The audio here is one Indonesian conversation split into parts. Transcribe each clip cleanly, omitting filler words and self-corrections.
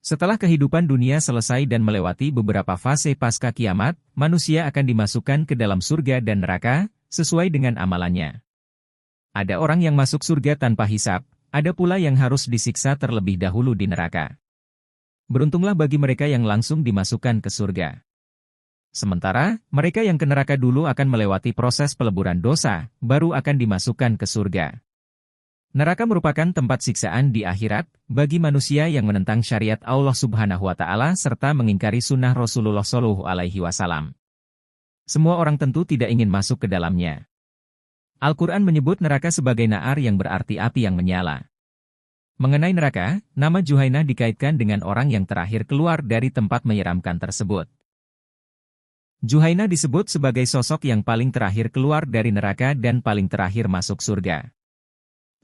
Setelah kehidupan dunia selesai dan melewati beberapa fase pasca kiamat, manusia akan dimasukkan ke dalam surga dan neraka, sesuai dengan amalannya. Ada orang yang masuk surga tanpa hisab, ada pula yang harus disiksa terlebih dahulu di neraka. Beruntunglah bagi mereka yang langsung dimasukkan ke surga. Sementara, mereka yang ke neraka dulu akan melewati proses peleburan dosa, baru akan dimasukkan ke surga. Neraka merupakan tempat siksaan di akhirat, bagi manusia yang menentang syariat Allah Subhanahu wa Ta'ala serta mengingkari sunnah Rasulullah SAW. Semua orang tentu tidak ingin masuk ke dalamnya. Al-Quran menyebut neraka sebagai naar yang berarti api yang menyala. Mengenai neraka, nama Juhainah dikaitkan dengan orang yang terakhir keluar dari tempat menyeramkan tersebut. Juhainah disebut sebagai sosok yang paling terakhir keluar dari neraka dan paling terakhir masuk surga.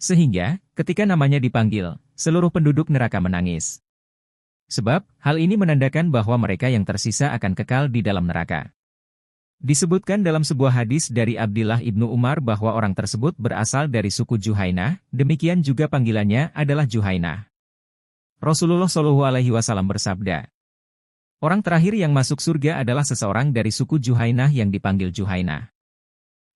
Sehingga, ketika namanya dipanggil, seluruh penduduk neraka menangis. Sebab, hal ini menandakan bahwa mereka yang tersisa akan kekal di dalam neraka. Disebutkan dalam sebuah hadis dari Abdillah ibnu Umar bahwa orang tersebut berasal dari suku Juhainah, demikian juga panggilannya adalah Juhainah. Rasulullah SAW bersabda, orang terakhir yang masuk surga adalah seseorang dari suku Juhainah yang dipanggil Juhainah.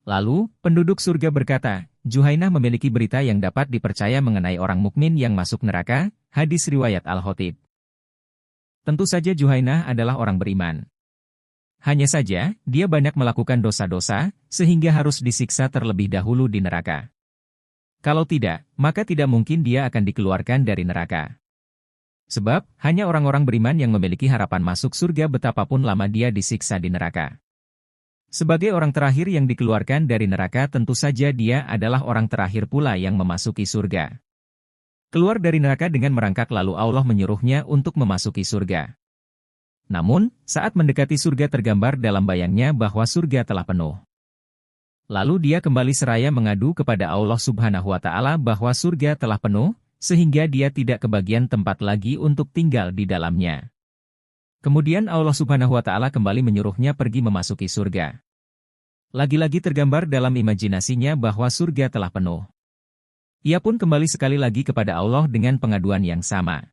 Lalu, penduduk surga berkata, Juhainah memiliki berita yang dapat dipercaya mengenai orang mukmin yang masuk neraka, hadis riwayat Al-Khatib. Tentu saja Juhainah adalah orang beriman. Hanya saja, dia banyak melakukan dosa-dosa, sehingga harus disiksa terlebih dahulu di neraka. Kalau tidak, maka tidak mungkin dia akan dikeluarkan dari neraka. Sebab, hanya orang-orang beriman yang memiliki harapan masuk surga betapapun lama dia disiksa di neraka. Sebagai orang terakhir yang dikeluarkan dari neraka tentu saja dia adalah orang terakhir pula yang memasuki surga. Keluar dari neraka dengan merangkak lalu Allah menyuruhnya untuk memasuki surga. Namun, saat mendekati surga tergambar dalam bayangnya bahwa surga telah penuh. Lalu dia kembali seraya mengadu kepada Allah Subhanahu wa Ta'ala bahwa surga telah penuh, sehingga dia tidak kebagian tempat lagi untuk tinggal di dalamnya. Kemudian Allah Subhanahu wa Ta'ala kembali menyuruhnya pergi memasuki surga. Lagi-lagi tergambar dalam imajinasinya bahwa surga telah penuh. Ia pun kembali sekali lagi kepada Allah dengan pengaduan yang sama.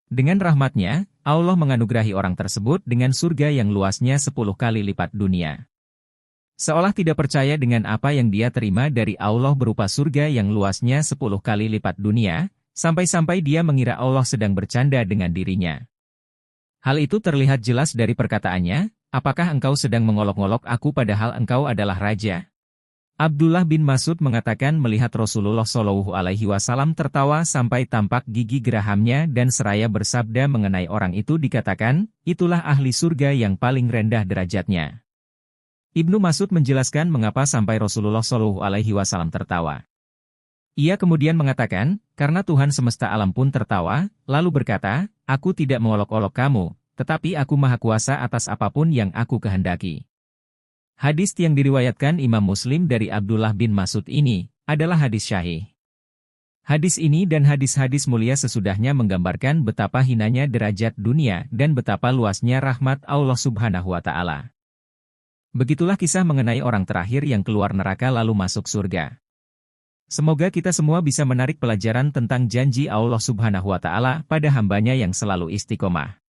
Dengan rahmatnya, Allah menganugerahi orang tersebut dengan surga yang luasnya 10 kali lipat dunia. Seolah tidak percaya dengan apa yang dia terima dari Allah berupa surga yang luasnya 10 kali lipat dunia, sampai-sampai dia mengira Allah sedang bercanda dengan dirinya. Hal itu terlihat jelas dari perkataannya, apakah engkau sedang mengolok-olok aku padahal engkau adalah raja? Abdullah bin Mas'ud mengatakan melihat Rasulullah SAW tertawa sampai tampak gigi gerahamnya dan seraya bersabda mengenai orang itu dikatakan, itulah ahli surga yang paling rendah derajatnya. Ibnu Mas'ud menjelaskan mengapa sampai Rasulullah SAW tertawa. Ia kemudian mengatakan, karena Tuhan semesta alam pun tertawa, lalu berkata, aku tidak mengolok-olok kamu, tetapi aku maha kuasa atas apapun yang aku kehendaki. Hadis yang diriwayatkan Imam Muslim dari Abdullah bin Mas'ud ini, adalah hadis syahih. Hadis ini dan hadis-hadis mulia sesudahnya menggambarkan betapa hinanya derajat dunia dan betapa luasnya rahmat Allah Subhanahu wa Ta'ala. Begitulah kisah mengenai orang terakhir yang keluar neraka lalu masuk surga. Semoga kita semua bisa menarik pelajaran tentang janji Allah Subhanahu wa Ta'ala pada hambanya yang selalu istiqomah.